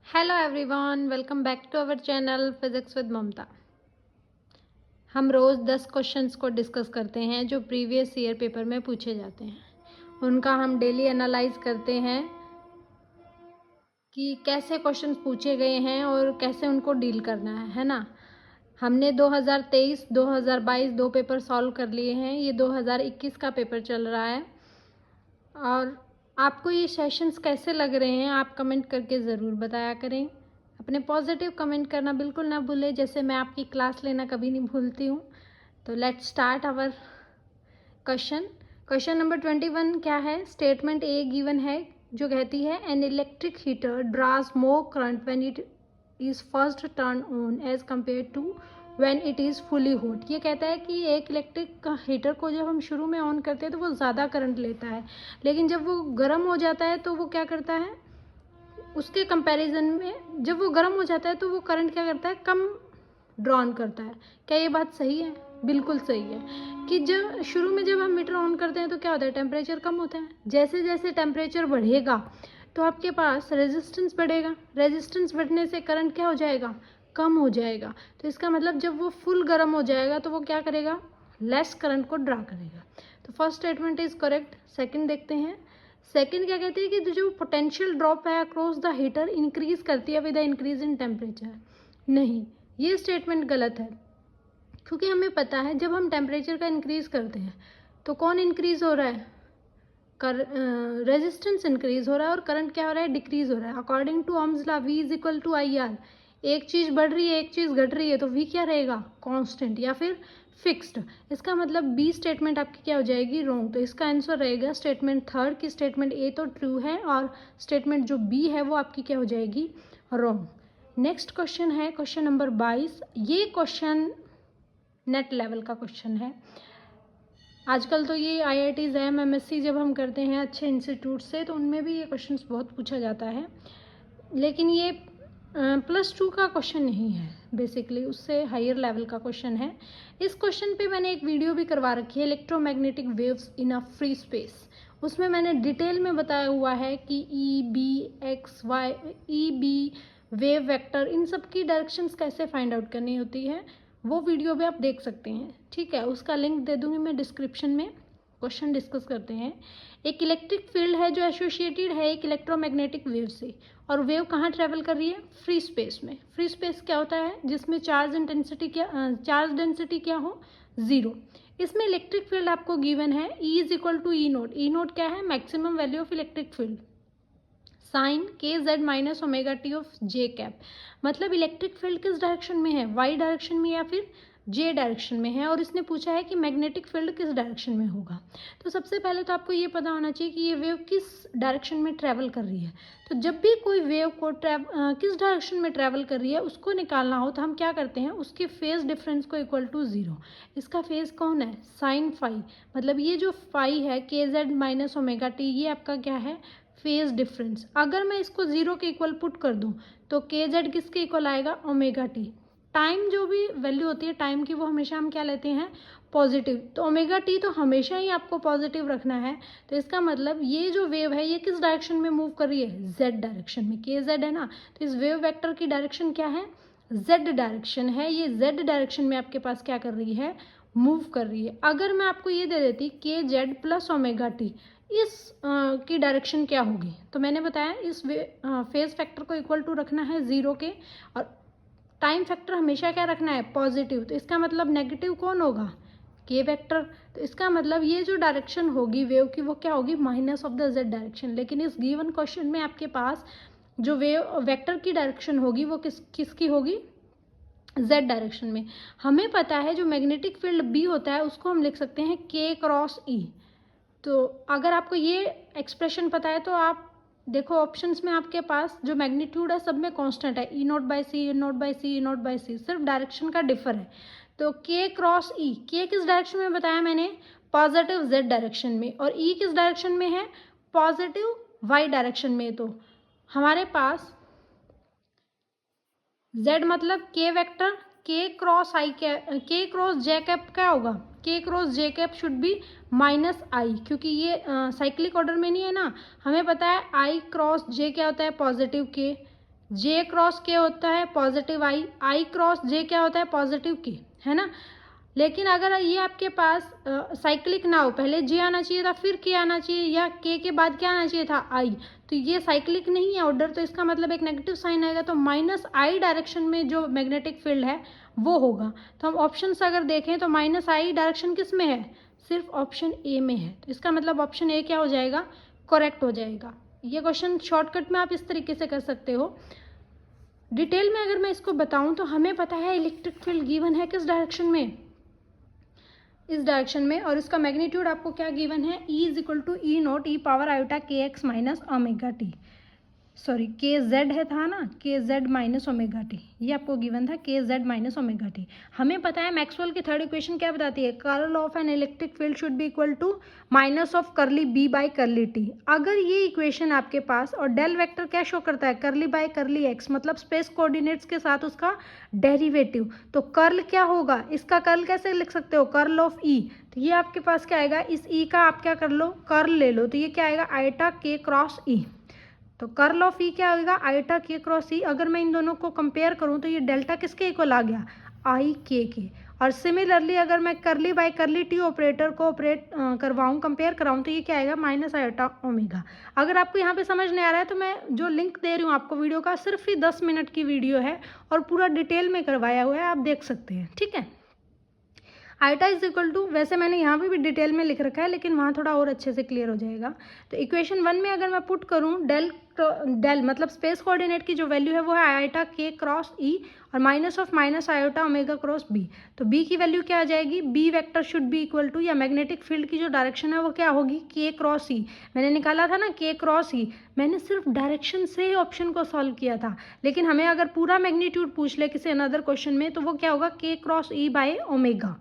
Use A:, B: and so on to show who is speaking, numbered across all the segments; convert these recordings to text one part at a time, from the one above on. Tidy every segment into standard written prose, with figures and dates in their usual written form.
A: Hello everyone, welcome back to our channel physics with Mamta. हम रोज़ 10 questions को discuss करते हैं जो प्रीवियस ईयर पेपर में पूछे जाते हैं। उनका हम डेली एनालाइज करते हैं कि कैसे क्वेश्चंस पूछे गए हैं और कैसे उनको डील करना है ना। हमने 2023, 2022 दो पेपर सॉल्व कर लिए हैं। ये 2021 का पेपर चल रहा है। और आपको ये सेशंस कैसे लग रहे हैं आप कमेंट करके ज़रूर बताया करें। अपने पॉजिटिव कमेंट करना बिल्कुल ना भूलें, जैसे मैं आपकी क्लास लेना कभी नहीं भूलती हूँ। तो let's start our question number 21 क्या है। स्टेटमेंट ए गिवन है जो कहती है an electric heater draws more current when it is first turn on as compare to when it is fully hot. ये कहता है कि एक इलेक्ट्रिक हीटर को जब हम शुरू में ऑन करते हैं तो वो ज़्यादा करंट लेता है, लेकिन जब वो गर्म हो जाता है तो वो क्या करता है, उसके कंपैरिजन में जब वो गर्म हो जाता है तो वो करंट क्या करता है, कम ड्रॉन करता है। क्या ये बात सही है? बिल्कुल सही है कि जब शुरू में जब हम मीटर ऑन करते हैं तो क्या होता है, टेम्परेचर कम होता है। जैसे जैसे टेम्परेचर बढ़ेगा तो आपके पास रेजिस्टेंस बढ़ेगा, रेजिस्टेंस बढ़ने से करंट क्या हो जाएगा, कम हो जाएगा। तो इसका मतलब जब वो फुल गर्म हो जाएगा तो वो क्या करेगा, लेस करंट को ड्रा करेगा। तो first statement is correct. Second देखते हैं। सेकंड क्या कहती है कि जो पोटेंशियल ड्रॉप है अक्रॉस द हीटर इंक्रीज करती है with the increase in temperature. नहीं, ये स्टेटमेंट गलत है, क्योंकि हमें पता है जब हम टेम्परेचर का इंक्रीज करते हैं तो कौन इंक्रीज हो रहा है, रेजिस्टेंस इंक्रीज हो रहा है और करंट क्या हो रहा है, डिक्रीज हो रहा है। According to Ohm's law V is equal to IR। एक चीज़ बढ़ रही है एक चीज़ घट रही है तो V क्या रहेगा, कांस्टेंट या फिर फिक्स्ड। इसका मतलब बी स्टेटमेंट आपकी क्या हो जाएगी, रॉन्ग। तो इसका आंसर रहेगा स्टेटमेंट थर्ड की स्टेटमेंट ए तो ट्रू है और स्टेटमेंट जो बी है वो आपकी क्या हो जाएगी, रॉन्ग। नेक्स्ट क्वेश्चन है क्वेश्चन नंबर 22। ये क्वेश्चन नेट लेवल का क्वेश्चन है। आजकल तो ये IITs MSc जब हम करते हैं अच्छे इंस्टीट्यूट से तो उनमें भी ये क्वेश्चंस बहुत पूछा जाता है, लेकिन ये +2 का क्वेश्चन नहीं है, बेसिकली उससे हायर लेवल का क्वेश्चन है। इस क्वेश्चन पे मैंने एक वीडियो भी करवा रखी है, electromagnetic waves in a free space. उसमें मैंने डिटेल में बताया हुआ है कि EB वेव वेक्टर इन सब की डायरेक्शंस कैसे फाइंड आउट करनी होती है। वो वीडियो भी आप देख सकते हैं, ठीक है, उसका लिंक दे दूंगी मैं डिस्क्रिप्शन में। क्वेश्चन डिस्कस करते हैं। एक इलेक्ट्रिक फील्ड है जो एसोसिएटेड है एक इलेक्ट्रोमैग्नेटिक वेव से, और वेव कहाँ ट्रैवल कर रही है, फ्री स्पेस में। फ्री स्पेस क्या होता है, जिसमें चार्ज डेंसिटी क्या हो, ज़ीरो। इसमें इलेक्ट्रिक फील्ड आपको गिवन है E is equal to E nought. E nought क्या है, maximum value of electric field, sine KZ minus omega t of J cap. मतलब इलेक्ट्रिक फील्ड किस डायरेक्शन में है, Y डायरेक्शन में या फिर J डायरेक्शन में है। और इसने पूछा है कि मैग्नेटिक फील्ड किस डायरेक्शन में होगा। तो सबसे पहले तो आपको ये पता होना चाहिए कि ये वेव किस डायरेक्शन में ट्रैवल कर रही है। तो जब भी कोई वेव को किस डायरेक्शन में ट्रैवल कर रही है उसको निकालना हो तो हम क्या करते हैं, उसके फेज डिफरेंस को इक्वल टू 0। इसका फेज कौन है, साइन फाई। मतलब ये जो फाई है KZ माइनस ओमेगा टी, ये आपका क्या है, फेज डिफरेंस। अगर मैं इसको 0 के इक्वल पुट कर दूं तो KZ किसके इक्वल आएगा, ओमेगा टी। टाइम जो भी वैल्यू होती है टाइम की वो हमेशा हम क्या लेते हैं, पॉजिटिव। तो ओमेगा टी तो हमेशा ही आपको पॉजिटिव रखना है। तो इसका मतलब ये जो वेव है ये किस डायरेक्शन में मूव कर रही है, Z डायरेक्शन में। KZ है ना, तो इस वेव वेक्टर की डायरेक्शन क्या है, Z डायरेक्शन है। ये Z डायरेक्शन में आपके पास क्या कर रही है, मूव कर रही है। अगर मैं आपको ये दे देती KZ प्लस ओमेगा टी, इस की डायरेक्शन क्या होगी, तो मैंने बताया इस फेज फैक्टर को इक्वल टू रखना है 0 के, और टाइम फैक्टर हमेशा क्या रखना है, पॉजिटिव। तो इसका मतलब नेगेटिव कौन होगा, K वेक्टर। तो इसका मतलब ये जो डायरेक्शन होगी वेव की वो क्या होगी, minus of the Z direction. लेकिन इस गिवन क्वेश्चन में आपके पास जो वेव वेक्टर की डायरेक्शन होगी वो किसकी होगी, Z डायरेक्शन में। हमें पता है जो मैग्नेटिक फील्ड B होता है उसको हम लिख सकते हैं K क्रॉस E। तो अगर आपको ये एक्सप्रेशन पता है तो आप देखो ऑप्शंस में आपके पास जो मैग्नीट्यूड है सब में कांस्टेंट है, E0/C, E0/C, E0/C, सिर्फ डायरेक्शन का डिफर है। तो K क्रॉस E, K किस डायरेक्शन में बताया मैंने, पॉजिटिव Z डायरेक्शन में, और E किस डायरेक्शन में है, पॉजिटिव Y डायरेक्शन में। तो हमारे पास Z मतलब K vector, K cross J cap क्या होगा, K cross J cap should be minus I, क्योंकि ये साइक्लिक ऑर्डर में नहीं है ना। हमें पता है I क्रॉस J क्या होता है, पॉजिटिव K। जे क्रॉस के होता है पॉजिटिव आई, आई क्रॉस जे क्या होता है पॉजिटिव के, है ना। लेकिन अगर ये आपके पास साइक्लिक ना हो, पहले जे आना चाहिए था फिर के आना चाहिए, या के बाद क्या आना चाहिए था आई, तो ये साइक्लिक नहीं है ऑर्डर, तो इसका मतलब एक नेगेटिव साइन आएगा, तो माइनस आई डायरेक्शन में जो मैग्नेटिक फील्ड है वो होगा। तो हम ऑप्शन अगर देखें तो माइनस आई डायरेक्शन किस में है, सिर्फ ऑप्शन ए में है, तो इसका मतलब ऑप्शन ए क्या हो जाएगा, करेक्ट हो जाएगा। ये क्वेश्चन शॉर्टकट में आप इस तरीके से कर सकते हो। डिटेल में अगर मैं इसको बताऊं तो हमें पता है इलेक्ट्रिक फील्ड गिवन है किस डायरेक्शन में, इस डायरेक्शन में, और इसका मैग्नीट्यूड आपको क्या गिवन है, E is equal to E not E power iota K X minus omega T, sorry K Z है था ना, के जेड माइनस ओमेगा टी, ये आपको गिवन था के जेड माइनस ओमेगा टी। हमें पता है मैक्सवेल की थर्ड इक्वेशन क्या बताती है, curl of an electric field should be equal to minus of curly B by curly t. अगर ये इक्वेशन आपके पास, और डेल वेक्टर क्या शो करता है, करली बाई करली एक्स, मतलब स्पेस कोऑर्डिनेट्स के साथ उसका डेरिवेटिव, तो कर्ल क्या होगा, इसका कर्ल कैसे लिख सकते हो, कर्ल ऑफ ई, तो ये आपके पास क्या आएगा, इस ई का आप क्या कर लो, कर्ल ले लो, तो ये क्या आएगा, आयटा के क्रॉस ई, तो कर्ल ऑफ ई क्या होगा, आयटा के क्रॉस ई। अगर मैं इन दोनों को कंपेयर करूं तो ये डेल्टा किसके इक्वल आ गया, आई के। और सिमिलरली अगर मैं करली बाय करली टी ऑपरेटर को ऑपरेट करवाऊं, कंपेयर कराऊं, तो ये क्या आएगा, माइनस आयोटा ओमेगा। अगर आपको यहाँ पे समझ नहीं आ रहा है तो मैं जो लिंक दे रही हूँ आपको वीडियो का, सिर्फ ही 10 मिनट की वीडियो है और पूरा डिटेल में करवाया हुआ है, आप देख सकते हैं, ठीक है। आयटा इज इक्वल टू, वैसे मैंने यहाँ पे भी डिटेल में लिख रखा है लेकिन वहाँ थोड़ा और अच्छे से क्लियर हो जाएगा। तो इक्वेशन 1 में अगर मैं पुट करूँ डेल मतलब स्पेस कोऑर्डिनेट की जो वैल्यू है वो है आयोटा के क्रॉस ई और minus of minus iota omega cross B, तो बी की वैल्यू क्या आ जाएगी, B vector should be equal to, या मैग्नेटिक फील्ड की जो डायरेक्शन है वो क्या होगी, के क्रॉस ई। मैंने निकाला था ना के क्रॉस ई, मैंने सिर्फ डायरेक्शन से ही ऑप्शन को सॉल्व किया था, लेकिन हमें अगर पूरा मैग्नीट्यूड पूछ ले किसी अनदर क्वेश्चन में तो वो क्या होगा, के क्रॉस ई बाय ओमेगा।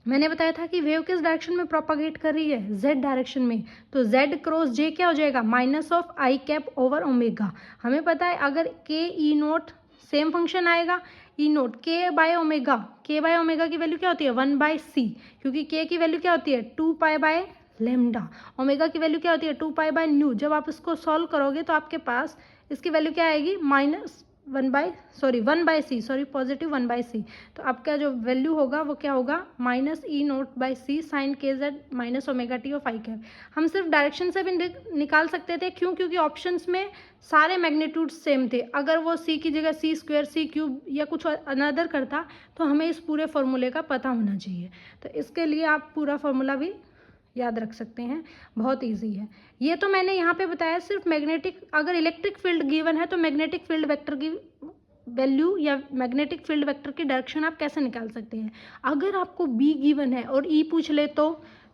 A: मैंने बताया था कि वेव किस डायरेक्शन में प्रोपागेट कर रही है, जेड डायरेक्शन में, तो जेड क्रॉस जे क्या हो जाएगा, minus of I cap over omega. हमें पता है अगर के ई नोट सेम फंक्शन आएगा, ई नोट के बाय ओमेगा, के बाय ओमेगा की वैल्यू क्या होती है 1 बाय सी, क्योंकि के की वैल्यू क्या होती है 2 पाई बाय लेमडा, ओमेगा की वैल्यू क्या होती है 2 पाई बाय न्यू। जब आप इसको सॉल्व करोगे तो आपके पास इसकी वैल्यू क्या आएगी, माइनस 1 बाय सी, सॉरी पॉजिटिव 1 बाय सी, तो आपका जो वैल्यू होगा वो क्या होगा, माइनस ई नोट बाय सी साइन के Z minus omega t of I cap. हम सिर्फ डायरेक्शन से भी निकाल सकते थे, क्यों, क्योंकि ऑप्शंस में सारे मैग्नीट्यूड सेम थे। अगर वो सी की जगह सी स्क्वायर, सी क्यूब या कुछ अनदर करता तो हमें इस पूरे फॉर्मूले का पता होना चाहिए। तो इसके लिए आप पूरा फॉर्मूला भी याद रख सकते हैं, बहुत इजी है। ये तो मैंने यहाँ पे बताया सिर्फ मैग्नेटिक, अगर इलेक्ट्रिक फील्ड गिवन है तो मैग्नेटिक फील्ड वेक्टर की वैल्यू या मैग्नेटिक फील्ड वेक्टर की डायरेक्शन आप कैसे निकाल सकते हैं। अगर आपको बी गिवन है और ई पूछ ले तो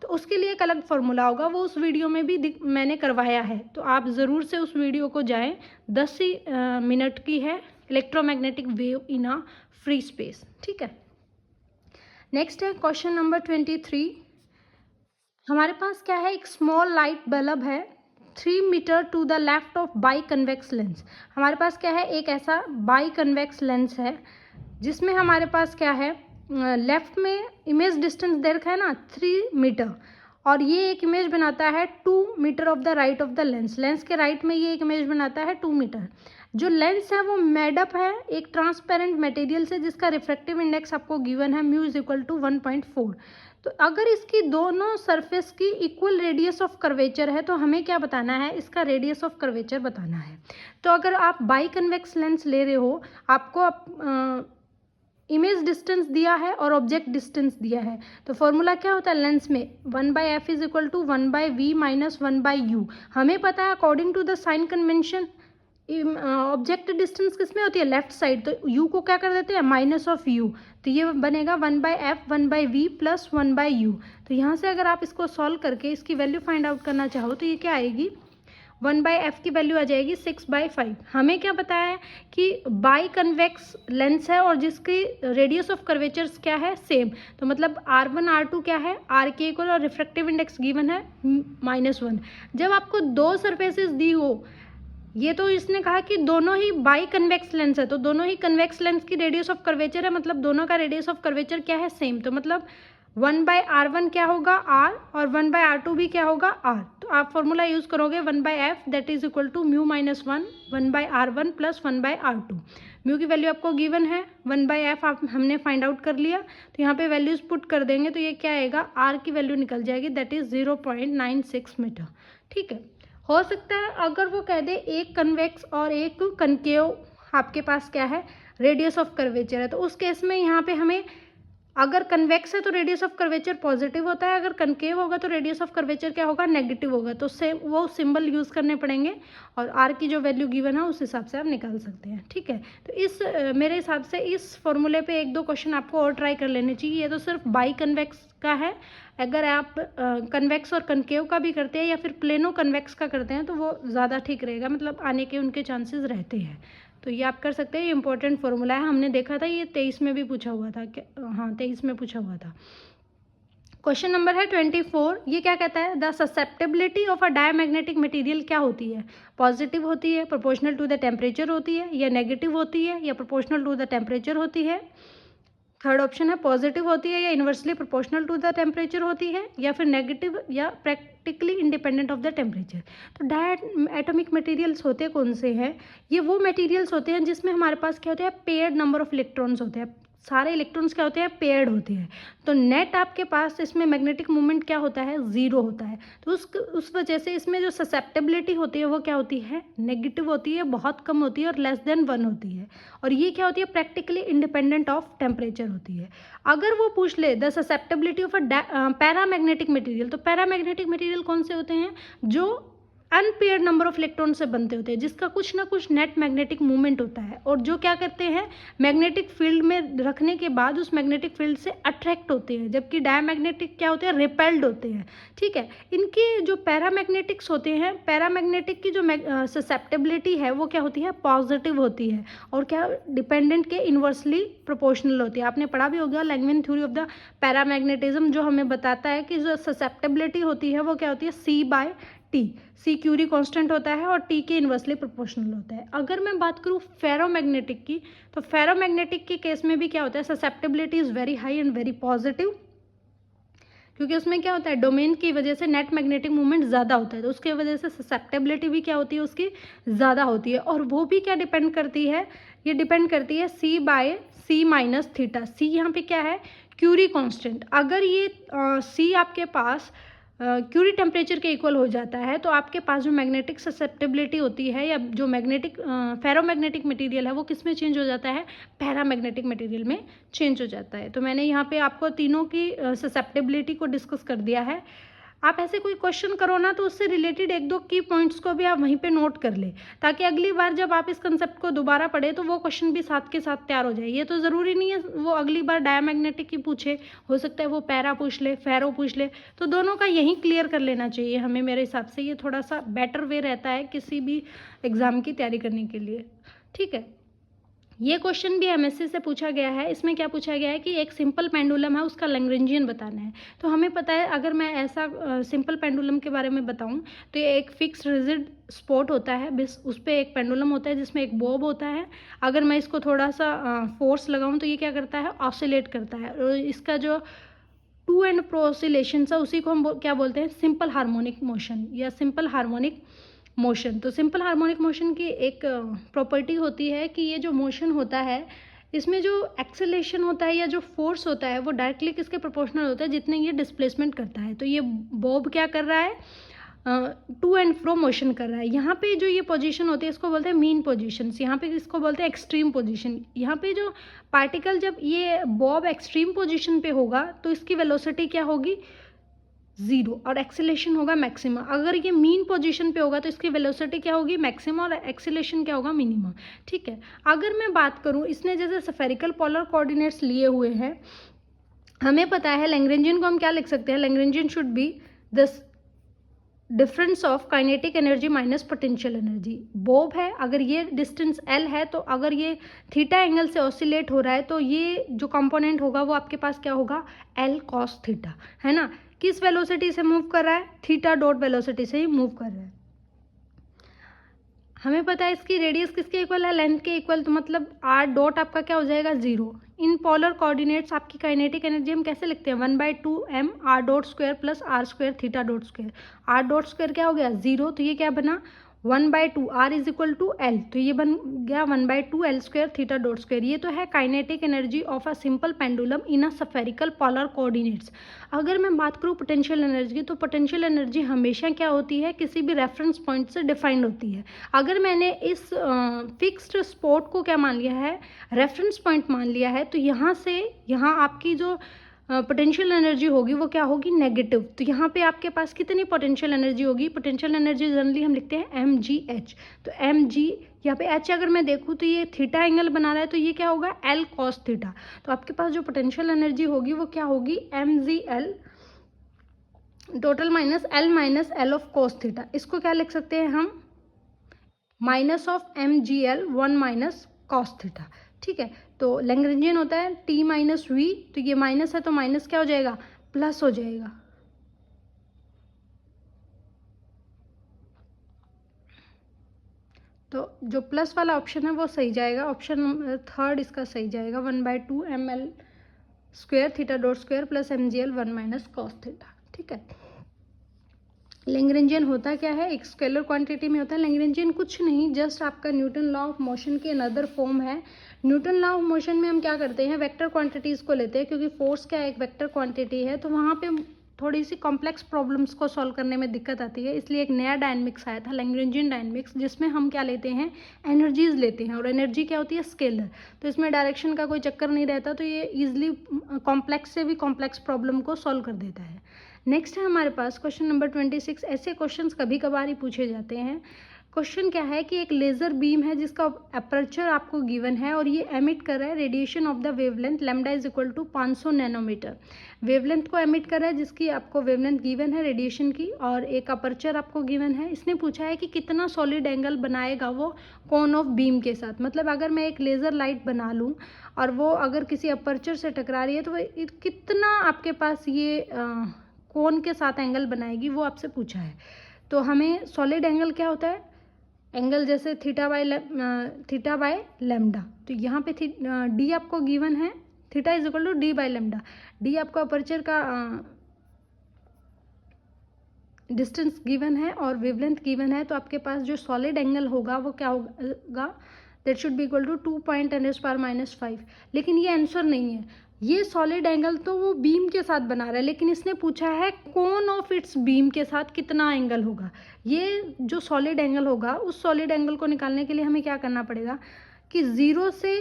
A: उसके लिए एक अलग फॉर्मूला होगा, वो उस वीडियो में भी मैंने करवाया है, तो आप ज़रूर से उस वीडियो को जाएँ, 10 ही मिनट की है, electromagnetic wave in a free space, ठीक है। नेक्स्ट है क्वेश्चन नंबर 23। हमारे पास क्या है, एक स्मॉल लाइट बल्ब है 3 metre to the left of by convex lens. हमारे पास क्या है, एक ऐसा बाई कन्वेक्स लेंस है जिसमें हमारे पास क्या है, लेफ्ट में इमेज डिस्टेंस दे रखा है ना 3 मीटर, और ये एक इमेज बनाता है 2 metre of the right of the lens, lens के राइट में ये एक इमेज बनाता है 2 मीटर। जो लेंस है वो मेडअप है एक ट्रांसपेरेंट मटेरियल से जिसका रिफ्रैक्टिव इंडेक्स आपको गिवन है म्यू इज इक्वल टू 1.4। तो अगर इसकी दोनों सरफेस की इक्वल रेडियस ऑफ कर्वेचर है तो हमें क्या बताना है, इसका रेडियस ऑफ कर्वेचर बताना है। तो अगर आप बाई कन्वेक्स लेंस ले रहे हो, आपको इमेज डिस्टेंस दिया है और ऑब्जेक्ट डिस्टेंस दिया है, तो फॉर्मूला क्या होता है लेंस में, 1/f is equal to 1/v minus 1/u। हमें पता है according to the sign convention object distance किस में होती है, लेफ्ट साइड, तो u को क्या कर देते हैं माइनस ऑफ u, तो ये बनेगा 1/f 1/v प्लस 1/u। तो यहाँ से अगर आप इसको सॉल्व करके इसकी वैल्यू फाइंड आउट करना चाहो तो ये क्या आएगी, 1/f की वैल्यू आ जाएगी 6/5। हमें क्या पता है कि बाई कन्वेक्स लेंस है और जिसकी रेडियस ऑफ कर्वेचर्स क्या है सेम, तो मतलब R1 R2 क्या है, R के इक्वल, और रिफ्रैक्टिव इंडेक्स गिवन है -1। जब आपको दो सरफेसेस दी हो, ये तो इसने कहा कि दोनों ही बाई कन्वेक्स लेंस है, तो दोनों ही कन्वेक्स लेंस की रेडियस ऑफ कर्वेचर है, मतलब दोनों का रेडियस ऑफ कर्वेचर क्या है सेम, तो मतलब 1/r1 क्या होगा r, और 1/r2 भी क्या होगा r। तो आप फॉर्मूला यूज़ करोगे 1/f that is equal to mu minus 1/r1 plus 1/r2। Mu की वैल्यू आपको गिवन है, 1/f आप हमने फाइंड आउट कर लिया, तो यहाँ पे वैल्यूज़ पुट कर देंगे तो ये क्या आएगा, r की वैल्यू निकल जाएगी दैट इज 0.96 मीटर। ठीक है, हो सकता है अगर वो कह दे एक कन्वेक्स और एक कनकेव आपके पास क्या है, रेडियस ऑफ कर्वेचर है, तो उस केस में यहाँ पे हमें अगर कन्वेक्स है तो रेडियस ऑफ कर्वेचर पॉजिटिव होता है, अगर कनकेव होगा तो रेडियस ऑफ कर्वेचर क्या होगा, नेगेटिव होगा। तो उससे वो सिंबल यूज़ करने पड़ेंगे और आर की जो वैल्यू गिवन है उस हिसाब से आप निकाल सकते हैं। ठीक है, तो इस मेरे हिसाब से इस फॉर्मूले पे एक दो क्वेश्चन आपको और ट्राई कर लेने चाहिए। ये तो सिर्फ बाई कन्वेक्स का है, अगर आप कन्वेक्स और कनकेव का भी करते हैं या फिर प्लेनो कन्वेक्स का करते हैं तो वो ज़्यादा ठीक रहेगा, मतलब आने के उनके चांसेस रहते हैं। तो ये आप कर सकते हैं, ये इंपॉर्टेंट फॉर्मूला है, हमने देखा था ये 23 में भी पूछा हुआ था, हाँ 23 में पूछा हुआ था। क्वेश्चन नंबर है 24, ये क्या कहता है, the susceptibility of a diamagnetic material क्या होती है, पॉजिटिव होती है, प्रोपोर्शनल टू द टेम्परेचर होती है, या नेगेटिव होती है, या प्रोपोर्शनल टू द टेम्परेचर होती है। थर्ड ऑप्शन है पॉजिटिव होती है या inversely proportional to the temperature होती है, या फिर नेगेटिव या practically independent of the temperature. तो डायटोमिक मटेरियल्स होते कौन से हैं, ये वो मटेरियल्स होते हैं जिसमें हमारे पास क्या होते हैं, पेयर्ड नंबर ऑफ इलेक्ट्रॉन्स होते हैं, सारे इलेक्ट्रॉन्स क्या होते हैं, पेयर्ड होते हैं। तो नेट आपके पास इसमें मैग्नेटिक मोमेंट क्या होता है, ज़ीरो होता है। तो उस वजह से इसमें जो ससेप्टेबिलिटी होती है वो क्या होती है, नेगेटिव होती है, बहुत कम होती है और लेस देन 1 होती है। और ये क्या होती है, प्रैक्टिकली इंडिपेंडेंट ऑफ टेम्परेचर होती है। अगर वो पूछ ले the susceptibility of a paramagnetic material, तो पैरामैग्नेटिक मटेरियल कौन से होते हैं, जो अनपेयर्ड नंबर ऑफ इलेक्ट्रॉन से बनते होते हैं, जिसका कुछ ना कुछ नेट मैग्नेटिक मूवमेंट होता है, और जो क्या करते हैं, मैग्नेटिक फील्ड में रखने के बाद उस मैग्नेटिक फील्ड से अट्रैक्ट होते हैं, जबकि डायमैग्नेटिक क्या होते हैं, रिपेल्ड होते हैं। ठीक है, इनके जो पैरामैग्नेटिक्स होते हैं, पैरामैग्नेटिक की जो ससेप्टेबिलिटी है वो क्या होती है, पॉजिटिव होती है, और क्या डिपेंडेंट के इन्वर्सली प्रोपोर्शनल होती है। आपने पढ़ा भी होगा लैंगमैन थ्योरी ऑफ द पैरामैग्नेटिज्म, जो हमें बताता है कि जो ससेप्टेबिलिटी होती है वो क्या होती है, C/T। सी क्यूरी कांस्टेंट होता है और टी के इन्वर्सली प्रोपोर्शनल होता है। अगर मैं बात करूँ फेरोमैग्नेटिक की, तो फेरोमैग्नेटिक के केस में भी क्या होता है, susceptibility is very high and very positive, क्योंकि उसमें क्या होता है, डोमेन की वजह से नेट मैग्नेटिक मूवमेंट ज़्यादा होता है, तो उसके वजह से ससेप्टेबिलिटी भी क्या होती है, उसकी ज़्यादा होती है। और वो भी क्या डिपेंड करती है, ये डिपेंड करती है C/C-θ। सी यहाँ पे क्या है, क्यूरी कांस्टेंट। अगर ये सी आपके पास क्यूरी टेम्परेचर के इक्वल हो जाता है, तो आपके पास जो मैग्नेटिक ससेप्टेबिलिटी होती है या जो मैग्नेटिक फेरोमैग्नेटिक मटेरियल है वो किस में चेंज हो जाता है, पैरामैग्नेटिक मटेरियल में चेंज हो जाता है। तो मैंने यहाँ पे आपको तीनों की ससेप्टेबिलिटी को डिस्कस कर दिया है। आप ऐसे कोई क्वेश्चन करो ना तो उससे रिलेटेड एक दो की पॉइंट्स को भी आप वहीं पे नोट कर ले, ताकि अगली बार जब आप इस कंसेप्ट को दोबारा पढ़े तो वो क्वेश्चन भी साथ के साथ तैयार हो जाए। ये तो ज़रूरी नहीं है वो अगली बार डायमैग्नेटिक की पूछे, हो सकता है वो पैरा पूछ ले, फेरो पूछ ले, तो दोनों का यहीं क्लियर कर लेना चाहिए हमें। मेरे हिसाब से ये थोड़ा सा बेटर वे रहता है किसी भी एग्ज़ाम की तैयारी करने के लिए। ठीक है, ये क्वेश्चन भी एमएससी से पूछा गया है। इसमें क्या पूछा गया है कि एक सिंपल पेंडुलम है, उसका लैग्रेंजियन बताना है। तो हमें पता है, अगर मैं ऐसा सिंपल पेंडुलम के बारे में बताऊं तो ये एक फिक्स रिजिड स्पॉट होता है, बस उस पर एक पेंडुलम होता है जिसमें एक बॉब होता है। अगर मैं इसको थोड़ा सा फोर्स लगाऊं तो ये क्या करता है, ऑसिलेट करता है, और इसका जो टू एंड फ्रो ऑसिलेशन है उसी को हम क्या बोलते हैं, सिंपल हार्मोनिक मोशन या सिंपल हार्मोनिक मोशन। तो सिंपल हार्मोनिक मोशन की एक प्रॉपर्टी होती है कि ये जो मोशन होता है इसमें जो एक्सेलेरेशन होता है या जो फोर्स होता है वो डायरेक्टली किसके प्रोपोर्शनल होता है, जितने ये डिस्प्लेसमेंट करता है। तो ये बॉब क्या कर रहा है, टू एंड फ्रो मोशन कर रहा है। यहाँ पे जो ये पोजीशन होती है इसको बोलते हैं मीन पोजीशन, यहाँ पे इसको बोलते हैं एक्सट्रीम पोजीशन। यहाँ पे जो पार्टिकल जब ये बॉब एक्सट्रीम पोजीशन पे होगा तो इसकी वेलोसिटी क्या होगी, 0, और एक्सेलेरेशन होगा मैक्सिमम। अगर ये मीन पोजीशन पे होगा तो इसकी वेलोसिटी क्या होगी, मैक्सिमम, और एक्सेलेरेशन क्या होगा, मिनिमम। ठीक है, अगर मैं बात करूँ, इसने जैसे स्फेरिकल पोलर कोऑर्डिनेट्स लिए हुए हैं, हमें पता है लैग्रेंजियन को हम क्या लिख सकते हैं, Lagrangian should be the difference of kinetic energy minus potential energy. Bob है, अगर ये डिस्टेंस L है तो अगर ये थीटा एंगल से ऑसिलेट हो रहा है तो ये जो कंपोनेंट होगा वो आपके पास क्या होगा, L cos थीटा, है ना। किस वेलोसिटी से मूव कर रहा है, थीटा डॉट वेलोसिटी से ही मूव कर रहा है। हमें पता है इसकी रेडियस किसके इक्वल है, लेंथ के इक्वल, तो मतलब आर डॉट आपका क्या हो जाएगा, 0। इन पोलर कोऑर्डिनेट्स आपकी काइनेटिक एनर्जी हम कैसे लिखते हैं, 1/2m R dot square plus R square theta dot square. R dot square क्या हो गया, 0, तो ये क्या बना 1/2 R is equal to L, तो ये बन गया 1/2 L square theta dot square. ये तो है kinetic energy of a simple pendulum in a spherical polar coordinates. अगर मैं बात करूँ पोटेंशियल एनर्जी की, तो पोटेंशियल एनर्जी हमेशा क्या होती है, किसी भी रेफरेंस पॉइंट से डिफाइंड होती है। अगर मैंने इस फिक्स्ड स्पॉट को क्या मान लिया है, रेफरेंस पॉइंट मान लिया है, तो यहाँ से यहाँ आपकी जो पोटेंशियल एनर्जी होगी वो क्या होगी, नेगेटिव। तो यहाँ पे आपके पास कितनी पोटेंशियल एनर्जी होगी, पोटेंशियल एनर्जी जनरली हम लिखते हैं mgh। तो mg यहाँ पे h अगर मैं देखूँ तो ये थीटा एंगल बना रहा है, तो ये क्या होगा l cos थीटा। तो आपके पास जो पोटेंशियल एनर्जी होगी वो क्या होगी, mgl total minus l of cos theta. इसको क्या लिख सकते हैं हम, minus of mgl 1 minus cos theta. ठीक है, तो लैग्रेंजियन होता है t माइनस वी, तो ये माइनस है तो माइनस क्या हो जाएगा, प्लस हो जाएगा। तो जो प्लस वाला ऑप्शन है वो सही जाएगा, ऑप्शन थर्ड इसका सही जाएगा, 1/2 ml square theta dot square plus mgl 1 minus cos theta. ठीक है, लैग्रेंजियन होता क्या है, एक स्केलर क्वांटिटी में होता है। लैग्रेंजियन कुछ नहीं, जस्ट आपका न्यूटन लॉ ऑफ मोशन की अनदर फॉर्म है। न्यूटन लॉ ऑफ मोशन में हम क्या करते हैं, वेक्टर क्वांटिटीज़ को लेते हैं, क्योंकि फोर्स क्या एक वेक्टर क्वांटिटी है, तो वहाँ पे थोड़ी सी कॉम्प्लेक्स प्रॉब्लम्स को सॉल्व करने में दिक्कत आती है। इसलिए एक नया डायनेमिक्स आया था, लैग्रेंजियन डायनेमिक्स, जिसमें हम क्या लेते हैं, एनर्जीज लेते हैं, और एनर्जी क्या होती है, स्केलर। तो इसमें डायरेक्शन का कोई चक्कर नहीं रहता, तो ये ईजिली कॉम्प्लेक्स से भी कॉम्प्लेक्स प्रॉब्लम को सॉल्व कर देता है। नेक्स्ट है हमारे पास क्वेश्चन नंबर 26। ऐसे क्वेश्चंस कभी कभार ही पूछे जाते हैं। क्वेश्चन क्या है कि एक लेज़र बीम है जिसका अपर्चर आपको गिवन है और ये एमिट कर रहा है radiation of the wavelength lambda is equal to 500 nanometre. Wavelength को एमिट कर रहा है जिसकी आपको वेवलेंथ गिवन है रेडिएशन की, और एक अपर्चर आपको गिवन है। इसने पूछा है कि कितना सॉलिड एंगल बनाएगा वो कोन ऑफ बीम के साथ। मतलब अगर मैं एक लेज़र लाइट बना लूँ और वो अगर किसी अपर्चर से टकरा रही है तो वो कितना आपके पास ये कोन के साथ एंगल बनाएगी, वो आपसे पूछा है। तो हमें सॉलिड एंगल क्या होता है, एंगल जैसे थीटा बाय लैम्डा। तो यहाँ पे डी आपको गिवन है, theta is equal to D by lambda. D आपको अपर्चर का डिस्टेंस गिवन है और वेवलेंथ गिवन है, तो आपके पास जो सॉलिड एंगल होगा वो क्या होगा, that should be equal to 2.10⁻⁵। लेकिन ये आंसर नहीं है, ये सॉलिड एंगल तो वो बीम के साथ बना रहा है, लेकिन इसने पूछा है कोन ऑफ इट्स बीम के साथ कितना एंगल होगा। ये जो सॉलिड एंगल होगा, उस सॉलिड एंगल को निकालने के लिए हमें क्या करना पड़ेगा कि 0 से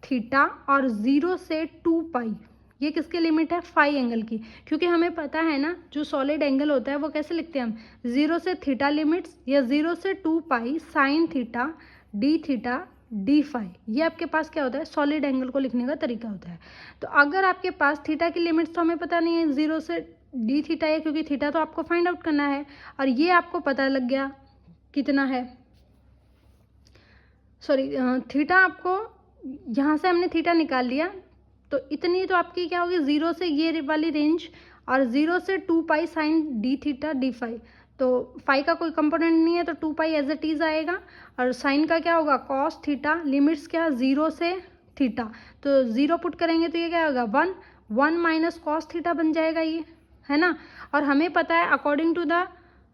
A: थीटा और 0 से 2 पाई, ये किसके लिमिट है, फाई एंगल की। क्योंकि हमें पता है ना जो सॉलिड एंगल होता है वो कैसे लिखते हैं हम, 0 से थीटा लिमिट्स या 0 से 2 pi sine theta D theta D phi. ये आपके पास क्या होता है, सॉलिड एंगल को लिखने का तरीका होता है। तो अगर आपके पास थीटा की लिमिट्स तो हमें पता नहीं है 0 से डी थीटा है, क्योंकि थीटा तो आपको फाइंड आउट करना है, और ये आपको पता लग गया कितना है, सॉरी थीटा आपको यहाँ से हमने थीटा निकाल लिया, तो इतनी तो आपकी क्या होगी 0 से ये वाली रेंज और 0 से 2 pi sine D theta D phi. तो फाई का कोई कंपोनेंट नहीं है तो 2 पाई एज इट इज आएगा, और साइन का क्या होगा कॉस थीटा, लिमिट्स क्या 0 से थीटा, तो 0 पुट करेंगे तो ये क्या होगा 1 माइनस कॉस थीटा बन जाएगा, ये है ना। और हमें पता है अकॉर्डिंग टू द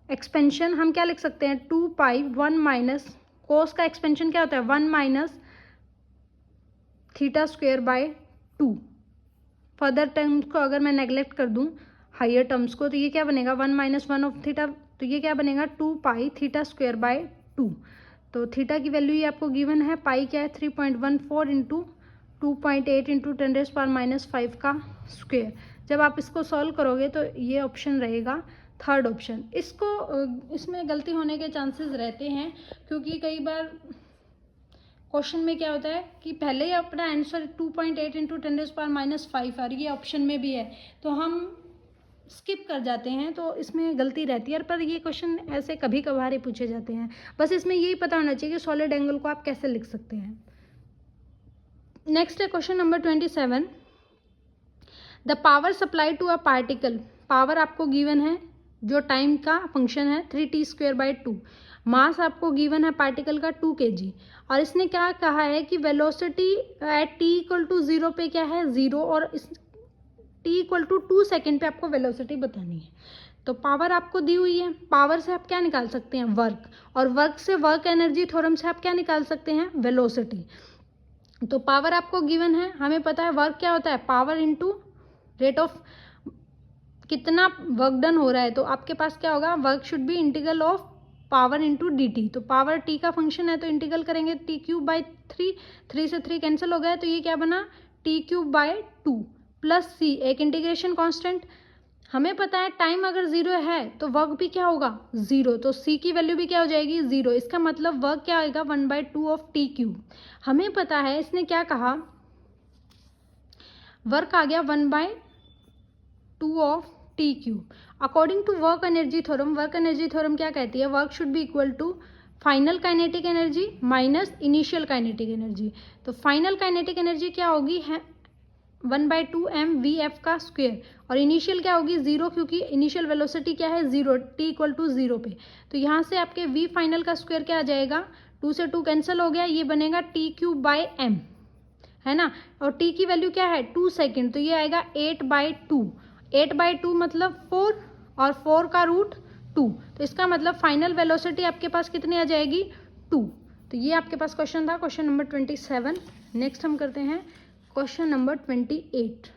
A: एक्सपेंशन हम क्या लिख सकते हैं, 2 पाई 1 माइनस कोस का एक्सपेंशन क्या होता है 1 minus theta square by 2। Further terms को अगर मैं नेग्लेक्ट कर दूं हायर टर्म्स को, तो ये क्या बनेगा 1 माइनस 1 ऑफ थीटा, तो ये क्या बनेगा 2 पाई थीटा स्क्वेयर बाय 2। तो थीटा की वैल्यू ये आपको गिवन है, पाई क्या है 3.14 इंटू 2.8 इंटू 10⁻⁵ का स्क्वेयर। जब आप इसको सॉल्व करोगे तो ये ऑप्शन रहेगा थर्ड ऑप्शन। इसमें गलती होने के चांसेस रहते हैं, क्योंकि कई बार क्वेश्चन में क्या होता है कि पहले ही अपना आंसर 2.8 इंटू 10⁻⁵ और ये ऑप्शन में भी है, तो हम स्किप कर जाते हैं, तो इसमें गलती रहती है। पर ये क्वेश्चन ऐसे कभी कभार ही पूछे जाते हैं, बस इसमें यही पता होना चाहिए कि सॉलिड एंगल को आप कैसे लिख सकते हैं। नेक्स्ट है question number 27। The power supply to a particle, power आपको गिवन है जो टाइम का फंक्शन है 3t² बाय 2। मास आपको गिवन है पार्टिकल का 2 kg, और इसने क्या कहा है कि velocity at t equal to 0 पे क्या है 0, और इस t इक्वल टू 2 सेकेंड पे आपको वेलोसिटी बतानी है। तो पावर आपको दी हुई है, पावर से आप क्या निकाल सकते हैं वर्क, और वर्क से वर्क एनर्जी थ्योरम से आप क्या निकाल सकते हैं वेलोसिटी। तो पावर आपको गिवन है, हमें पता है वर्क क्या होता है पावर इनटू रेट ऑफ कितना वर्क डन हो रहा है, तो आपके पास क्या होगा work should B integral of power into D T. तो पावर टी का फंक्शन है तो इंटीग्रल करेंगे टी क्यूब बाई 3, 3 से 3 कैंसिल हो गया, तो ये क्या बना टी क्यूब बाई 2 प्लस सी, एक इंटीग्रेशन कांस्टेंट। हमें पता है टाइम अगर 0 है तो वर्क भी क्या होगा 0, तो सी की वैल्यू भी क्या हो जाएगी 0। इसका मतलब वर्क क्या आएगा 1/2 ऑफ टी क्यूब। हमें पता है इसने क्या कहा वर्क आ गया 1/2 of T cube. According to work energy theorem, work energy theorem क्या कहती है work should be equal to final kinetic energy minus initial kinetic energy. तो फाइनल काइनेटिक एनर्जी क्या होगी है 1/2 mvf का स्क्वायर, और इनिशियल क्या होगी 0, क्योंकि इनिशियल वेलोसिटी क्या है 0, t इक्वल टू 0 पे। तो यहाँ से आपके v फाइनल का स्क्वायर क्या आ जाएगा 2 से 2 कैंसिल हो गया, ये बनेगा t क्यूब बाई m, है ना, और t की वैल्यू क्या है 2 सेकेंड, तो ये आएगा 8/2। 8/2 मतलब 4, और 4 का रूट 2, तो इसका मतलब फाइनल वेलोसिटी आपके पास कितनी आ जाएगी 2। तो ये आपके पास क्वेश्चन था, क्वेश्चन नंबर 27। नेक्स्ट हम करते हैं क्वेश्चन नंबर 28।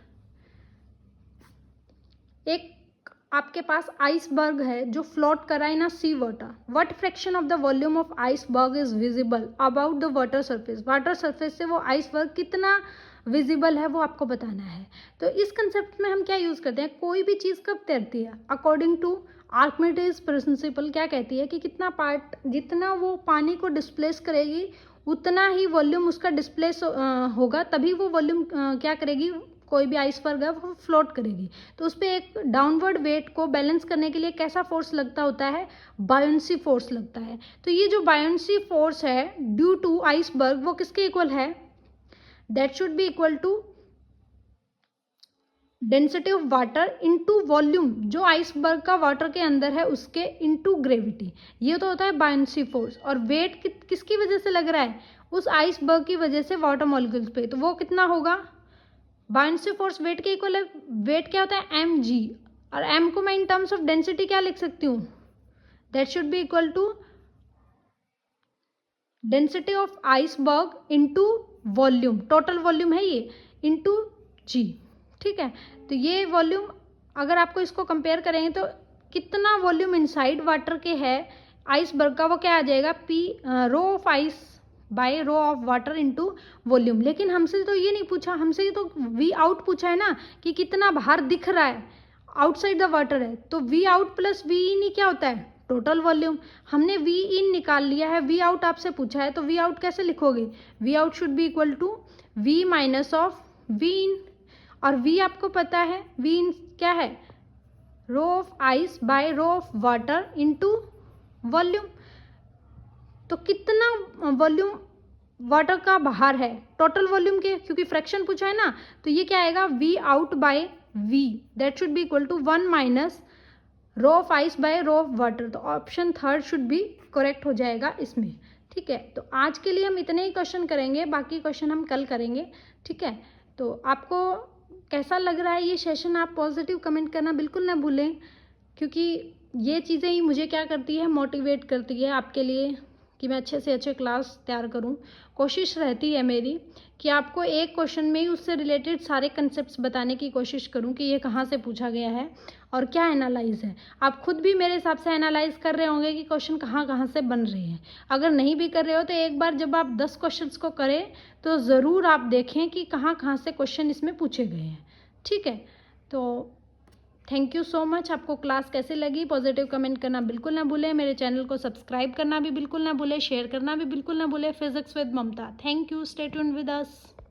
A: एक आपके पास आइसबर्ग है जो फ्लोट कर रहा है ना sea water. What fraction of the volume of iceberg is visible about the water surface. Water surface से वो आइसबर्ग कितना विजिबल है वो आपको बताना है। तो इस कंसेप्ट में हम क्या यूज़ करते हैं, कोई भी चीज़ कब तैरती है अकॉर्डिंग टू आर्किमिडीज प्रिंसिपल क्या कहती है कि कितना पार्ट जितना वो पानी को डिस्प्लेस करेगी उतना ही वॉल्यूम उसका डिस्प्लेस होगा, तभी वो वॉल्यूम क्या करेगी कोई भी आइसबर्ग है वो फ्लोट करेगी। तो उस पर एक डाउनवर्ड वेट को बैलेंस करने के लिए कैसा फोर्स लगता होता है बायोंसी फोर्स लगता है। तो ये जो बायोंसी फोर्स है ड्यू टू आइसबर्ग वो किसके इक्वल है that should be equal to density of water into volume, जो आइसबर्ग का वाटर के अंदर है उसके इनटू ग्रेविटी। ये तो होता है बायोंसी फोर्स। और वेट किसकी वजह से लग रहा है उस आइसबर्ग की वजह से वाटर मॉलिक्यूल्स पे, तो वो कितना होगा बायोंसी फोर्स वेट के इक्वल है। वेट क्या होता है एम जी, और एम को मैं इन टर्म्स ऑफ डेंसिटी क्या लिख सकती हूँ that should be equal to density of iceberg into volume, total volume है ये इनटू जी, ठीक है। तो ये वॉल्यूम अगर आपको इसको कंपेयर करेंगे तो कितना वॉल्यूम इनसाइड वाटर के है आइसबर्ग का वो क्या आ जाएगा P rho of ice by rho of water into volume. लेकिन हमसे तो ये नहीं पूछा, हमसे तो वी आउट पूछा है ना कि कितना बाहर दिख रहा है आउटसाइड द वाटर है, तो वी आउट प्लस वी इन ही क्या होता है टोटल वॉल्यूम। हमने वी इन निकाल लिया है, वी आउट आपसे पूछा है तो वी आउट कैसे लिखोगे V out should be equal to V minus of V in, और v आपको पता है v इन क्या है rho of ice by rho of water into volume. तो कितना वॉल्यूम वाटर का बाहर है टोटल वॉल्यूम के, क्योंकि फ्रैक्शन पूछा है ना, तो ये क्या आएगा v out by v that should be equal to 1 minus rho of ice by rho of water. तो option third should be correct हो जाएगा इसमें, ठीक है। तो आज के लिए हम इतने ही क्वेश्चन करेंगे, बाकी क्वेश्चन हम कल करेंगे, ठीक है। तो आपको कैसा लग रहा है ये सेशन, आप पॉजिटिव कमेंट करना बिल्कुल ना भूलें, क्योंकि ये चीज़ें ही मुझे क्या करती है मोटिवेट करती है आपके लिए कि मैं अच्छे से अच्छे क्लास तैयार करूं। कोशिश रहती है मेरी कि आपको एक क्वेश्चन में ही उससे रिलेटेड सारे कंसेप्ट्स बताने की कोशिश करूं कि ये कहाँ से पूछा गया है और क्या एनालाइज है। आप खुद भी मेरे हिसाब से एनालाइज कर रहे होंगे कि क्वेश्चन कहाँ कहाँ से बन रहे हैं। अगर नहीं भी कर रहे हो तो एक बार जब आप 10 क्वेश्चंस को करें तो ज़रूर आप देखें कि कहाँ कहाँ से क्वेश्चन इसमें पूछे गए हैं, ठीक है। तो थैंक यू सो मच। आपको क्लास कैसे लगी पॉजिटिव कमेंट करना बिल्कुल ना भूलें, मेरे चैनल को सब्सक्राइब करना भी बिल्कुल ना भूलें, शेयर करना भी बिल्कुल ना भूलें। Physics with Mamta, thank you, stay tuned with us.